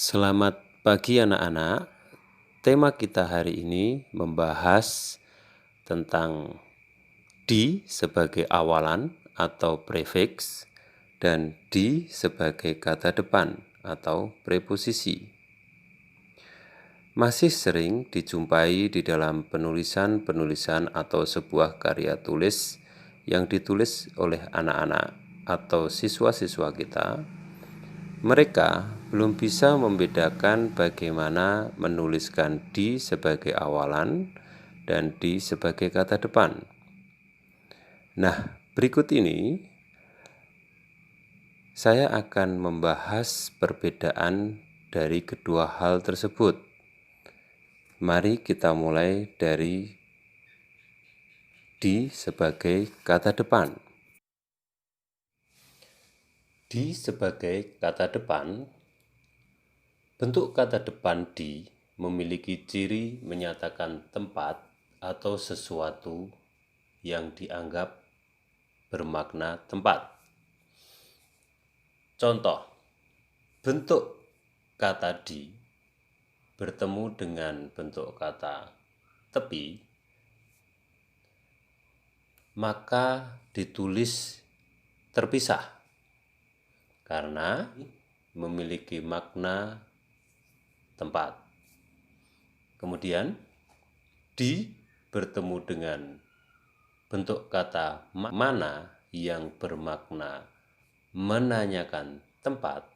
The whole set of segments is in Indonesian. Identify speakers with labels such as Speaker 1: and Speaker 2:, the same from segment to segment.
Speaker 1: Selamat pagi anak-anak. Tema kita hari ini membahas tentang di sebagai awalan atau prefix dan di sebagai kata depan atau preposisi. Masih sering dijumpai di dalam penulisan-penulisan atau sebuah karya tulis yang ditulis oleh anak-anak atau siswa-siswa kita. Mereka belum bisa membedakan bagaimana menuliskan di sebagai awalan dan di sebagai kata depan. Nah, berikut ini saya akan membahas perbedaan dari kedua hal tersebut. Mari kita mulai dari di sebagai kata depan. Di sebagai kata depan, bentuk kata depan di memiliki ciri menyatakan tempat atau sesuatu yang dianggap bermakna tempat. Contoh, bentuk kata di bertemu dengan bentuk kata tepi, maka ditulis terpisah karena memiliki makna tempat. Kemudian, di bertemu dengan bentuk kata mana yang bermakna menanyakan tempat,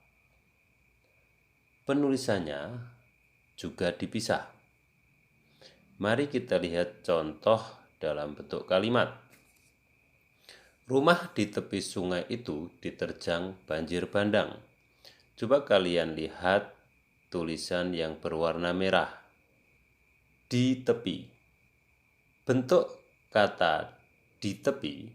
Speaker 1: penulisannya juga dipisah. Mari kita lihat contoh dalam bentuk kalimat. Rumah di tepi sungai itu diterjang banjir bandang. Coba kalian lihat tulisan yang berwarna merah. Di tepi. Bentuk kata di tepi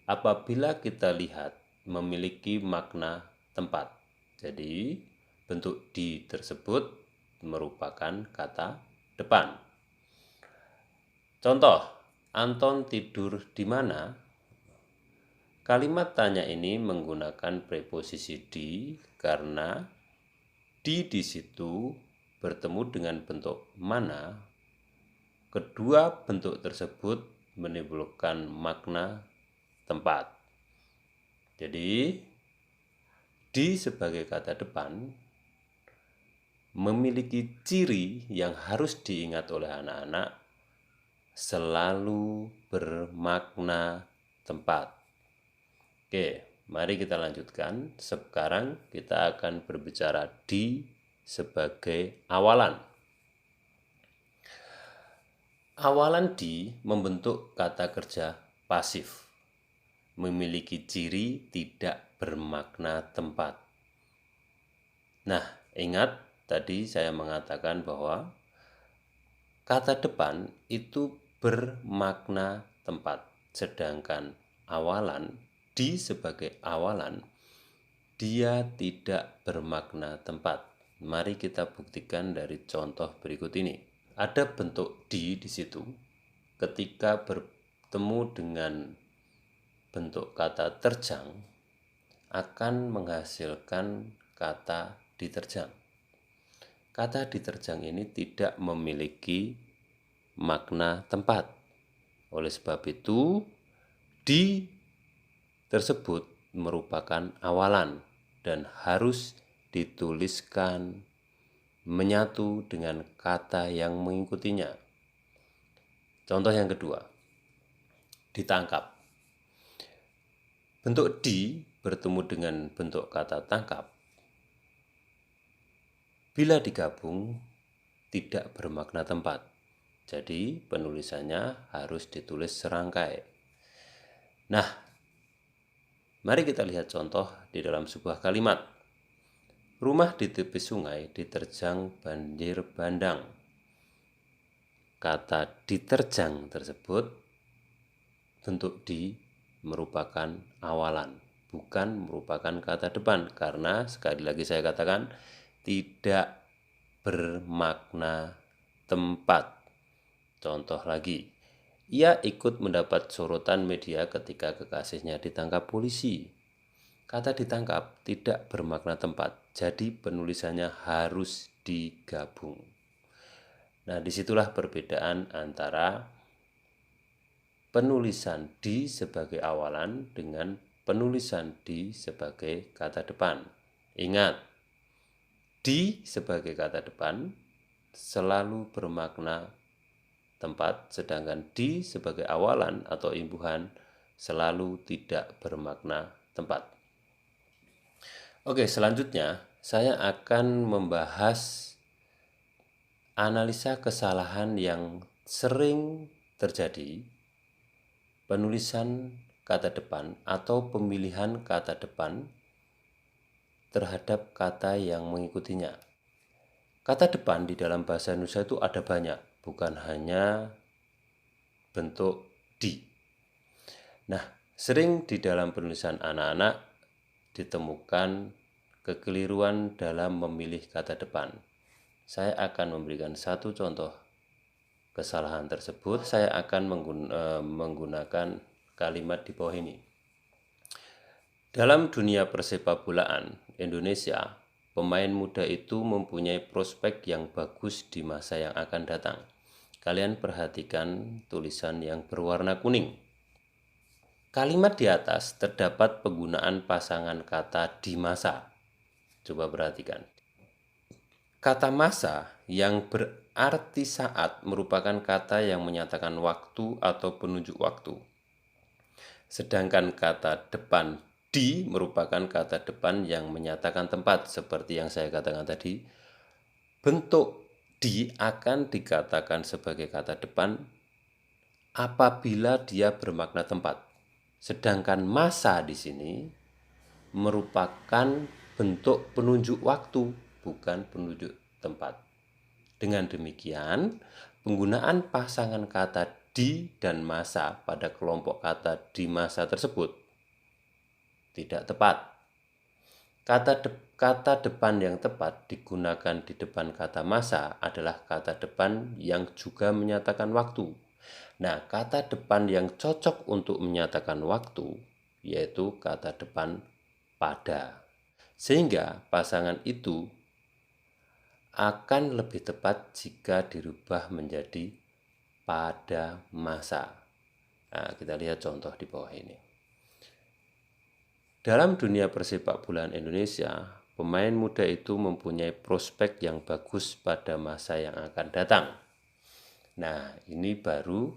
Speaker 1: apabila kita lihat memiliki makna tempat. Jadi, bentuk di tersebut merupakan kata depan. Contoh, Anton tidur di mana? Kalimat tanya ini menggunakan preposisi di karena di situ bertemu dengan bentuk mana. Kedua bentuk tersebut menimbulkan makna tempat. Jadi, di sebagai kata depan memiliki ciri yang harus diingat oleh anak-anak, selalu bermakna tempat. Oke, mari kita lanjutkan. Sekarang kita akan berbicara di sebagai awalan. Awalan di membentuk kata kerja pasif, memiliki ciri tidak bermakna tempat. Nah, ingat tadi saya mengatakan bahwa kata depan itu bermakna tempat, sedangkan awalan, di sebagai awalan, dia tidak bermakna tempat. Mari kita buktikan dari contoh berikut ini. Ada bentuk di situ. Ketika bertemu dengan bentuk kata terjang, akan menghasilkan kata diterjang. Kata diterjang ini tidak memiliki makna tempat. Oleh sebab itu, di tersebut merupakan awalan dan harus dituliskan menyatu dengan kata yang mengikutinya. Contoh yang kedua, ditangkap. Bentuk di bertemu dengan bentuk kata tangkap. Bila digabung, tidak bermakna tempat. Jadi, penulisannya harus ditulis serangkai. Nah, mari kita lihat contoh di dalam sebuah kalimat. Rumah di tepi sungai diterjang banjir bandang. Kata diterjang tersebut, bentuk di merupakan awalan, bukan merupakan kata depan, karena sekali lagi saya katakan tidak bermakna tempat. Contoh lagi, ia ikut mendapat sorotan media ketika kekasihnya ditangkap polisi. Kata ditangkap tidak bermakna tempat, jadi penulisannya harus digabung. Nah, disitulah perbedaan antara penulisan di sebagai awalan dengan penulisan di sebagai kata depan. Ingat, di sebagai kata depan selalu bermakna tempat, sedangkan di sebagai awalan atau imbuhan selalu tidak bermakna tempat. Oke, selanjutnya saya akan membahas analisa kesalahan yang sering terjadi penulisan kata depan atau pemilihan kata depan terhadap kata yang mengikutinya. Kata depan di dalam bahasa Indonesia itu ada banyak, bukan hanya bentuk di. Nah, sering di dalam penulisan anak-anak ditemukan kekeliruan dalam memilih kata depan. Saya akan memberikan satu contoh kesalahan tersebut. Saya akan menggunakan kalimat di bawah ini. Dalam dunia persepakbolaan Indonesia, pemain muda itu mempunyai prospek yang bagus di masa yang akan datang. Kalian perhatikan tulisan yang berwarna kuning. Kalimat di atas terdapat penggunaan pasangan kata di masa. Coba perhatikan. Kata masa yang berarti saat merupakan kata yang menyatakan waktu atau penunjuk waktu. Sedangkan kata depan di merupakan kata depan yang menyatakan tempat. Seperti yang saya katakan tadi, bentuk di akan dikatakan sebagai kata depan apabila dia bermakna tempat. Sedangkan masa di sini merupakan bentuk penunjuk waktu, bukan penunjuk tempat. Dengan demikian, penggunaan pasangan kata di dan masa pada kelompok kata di masa tersebut tidak tepat. Kata depan yang tepat digunakan di depan kata masa adalah kata depan yang juga menyatakan waktu. Nah, kata depan yang cocok untuk menyatakan waktu yaitu kata depan pada. Sehingga pasangan itu akan lebih tepat jika dirubah menjadi pada masa. Nah, kita lihat contoh di bawah ini. Dalam dunia persepakbolaan Indonesia, pemain muda itu mempunyai prospek yang bagus pada masa yang akan datang. Nah, ini baru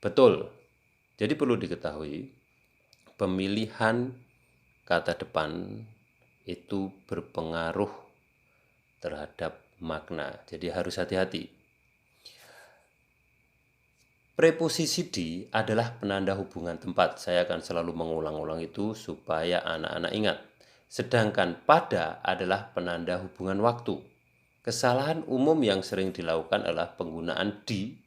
Speaker 1: betul. Jadi perlu diketahui, pemilihan kata depan itu berpengaruh terhadap makna. Jadi harus hati-hati. Preposisi di adalah penanda hubungan tempat. Saya akan selalu mengulang-ulang itu supaya anak-anak ingat. Sedangkan pada adalah penanda hubungan waktu. Kesalahan umum yang sering dilakukan adalah penggunaan di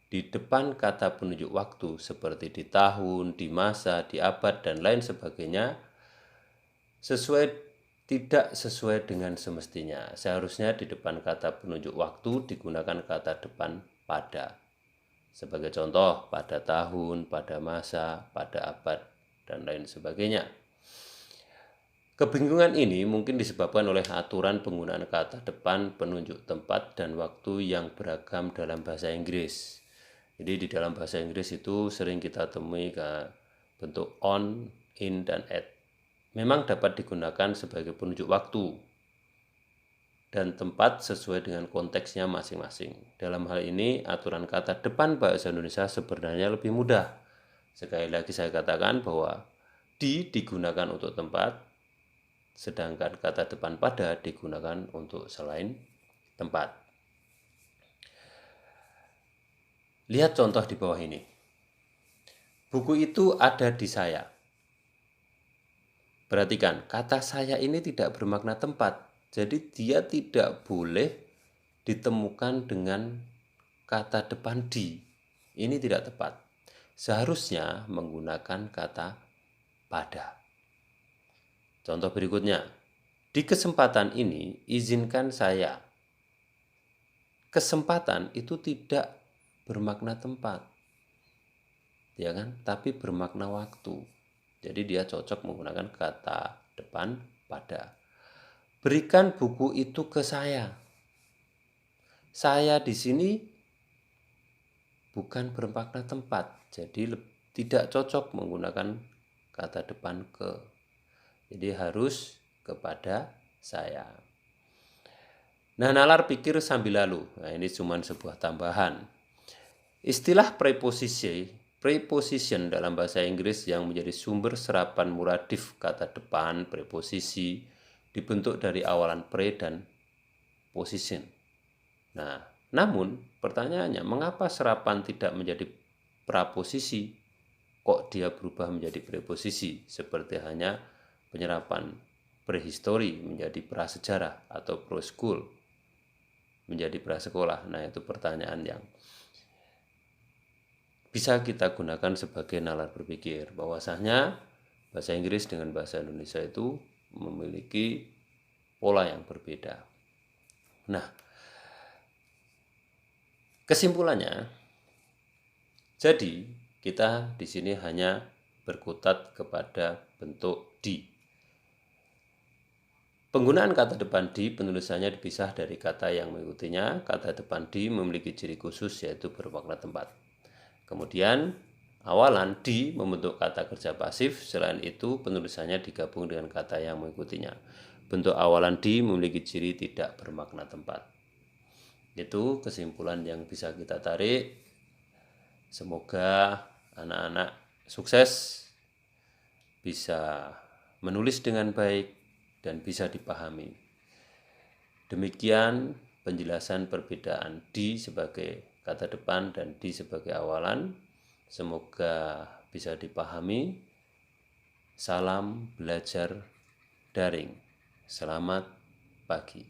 Speaker 1: depan kata penunjuk waktu seperti di tahun, di masa, di abad, dan lain sebagainya tidak sesuai dengan semestinya. Seharusnya di depan kata penunjuk waktu digunakan kata depan pada. Sebagai contoh, pada tahun, pada masa, pada abad, dan lain sebagainya. Kebingungan ini mungkin disebabkan oleh aturan penggunaan kata depan penunjuk tempat dan waktu yang beragam dalam bahasa Inggris. Jadi di dalam bahasa Inggris itu sering kita temui bentuk on, in, dan at. Memang dapat digunakan sebagai penunjuk waktu dan tempat sesuai dengan konteksnya masing-masing. Dalam hal ini, aturan kata depan bahasa Indonesia sebenarnya lebih mudah. Sekali lagi saya katakan bahwa digunakan untuk tempat, sedangkan kata depan pada digunakan untuk selain tempat. Lihat contoh di bawah ini. Buku itu ada di saya. Perhatikan, kata saya ini tidak bermakna tempat. Jadi dia tidak boleh ditemukan dengan kata depan di. Ini tidak tepat. Seharusnya menggunakan kata pada. Contoh berikutnya. Di kesempatan ini izinkan saya. Kesempatan itu tidak bermakna tempat. Ya kan? Tapi bermakna waktu. Jadi dia cocok menggunakan kata depan pada. Berikan buku itu ke saya. Saya di sini bukan bermakna tempat, jadi tidak cocok menggunakan kata depan ke. Jadi harus kepada saya. Nah, nalar pikir sambil lalu. Nah, ini cuma sebuah tambahan. Istilah preposition dalam bahasa Inggris yang menjadi sumber serapan muradif kata depan, preposisi, dibentuk dari awalan pre dan position. Nah, namun pertanyaannya, mengapa serapan tidak menjadi praposisi? Kok dia berubah menjadi preposisi? Seperti hanya penyerapan prehistori menjadi prasejarah atau pro-school menjadi prasekolah. Nah, itu pertanyaan yang bisa kita gunakan sebagai nalar berpikir. Bahwasanya bahasa Inggris dengan bahasa Indonesia itu memiliki pola yang berbeda. Nah, kesimpulannya, jadi kita di sini hanya berkutat kepada bentuk di. Penggunaan kata depan di penulisannya dipisah dari kata yang mengikutinya. Kata depan di memiliki ciri khusus yaitu bermakna tempat. Kemudian awalan di membentuk kata kerja pasif. Selain itu penulisannya digabung dengan kata yang mengikutinya. Bentuk awalan di memiliki ciri tidak bermakna tempat. Itu kesimpulan yang bisa kita tarik. Semoga anak-anak sukses bisa menulis dengan baik dan bisa dipahami. Demikian penjelasan perbedaan di sebagai kata depan dan di sebagai awalan. Semoga bisa dipahami. Salam belajar daring. Selamat pagi.